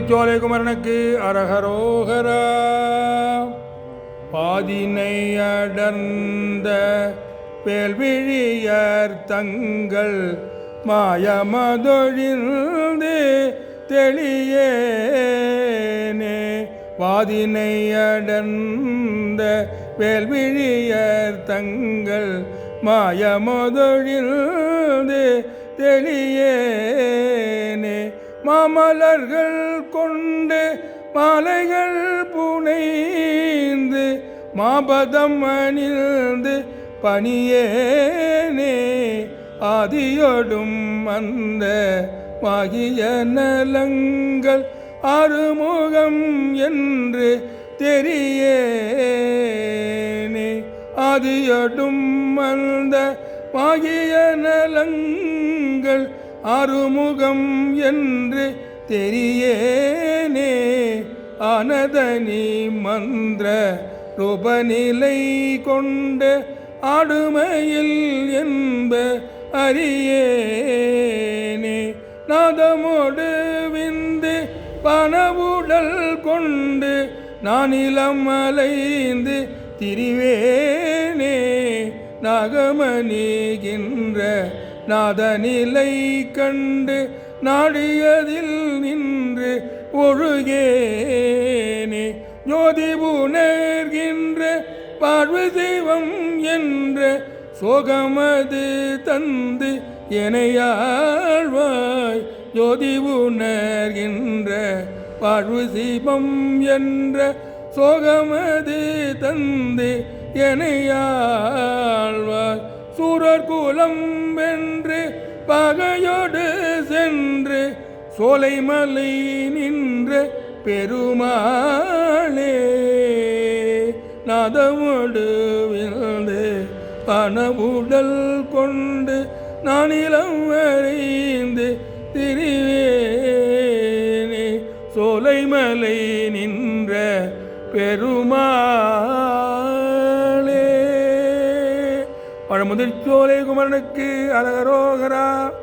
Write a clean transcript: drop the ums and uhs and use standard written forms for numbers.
பழமுதிர்ச்சோலை குமரனுக்கு அரகரோகரா. பாதினை அடர்ந்த வேல்விழியர் தங்கள் மாயமதொழிந்து தெளியேனே. வாதினை அடர்ந்த வேல்விழியர் தங்கள் மாயமதொழிந்து தெளியேனே. மாமலர்கள் கொண்டு மாலைகள் புனைந்து மாபதம் அணிந்து பணியேனே. ஆதியோடும் அந்த மாகிய நலங்கள் அறுமுகம் என்று தெரியேனே. ஆதியோடும் அந்த மாகிய நலங்கள் அறுமுகம் என்று தெரியேனே. ஆனதனி மந்திர ரூபநிலை கொண்டு ஆடுமையில் என்ப அறியேனே. நாதமோடு விந்து பனவுடல் கொண்டு நானிலம் அலைந்து திரிவேனே. நாகமணிகின்ற நாதநிலை கண்டு நாடியதில் நின்று ஒழுகேனே. ஞோதி உணர்கின்ற வாழ்வு தெய்வம் என்ற சோகமது தந்து எனையாழ்வாய். ஜோதி உணர்கின்ற வாழ்வு தீபம் என்ற சோகமது தந்து எனையாழ்வாய். சூரர் குலம் வென்று பகையோடு சென்று சோலைமலை நின்ற பெருமாளே. நாதமோடு விழுந்து பனவுடல் கொண்டு நானிலம் அறிந்து திரிவேனே. சோலைமலை நின்ற பெருமாளே. பழமுதிர்ச்சோலை குமரனுக்கு அரகரோகரா.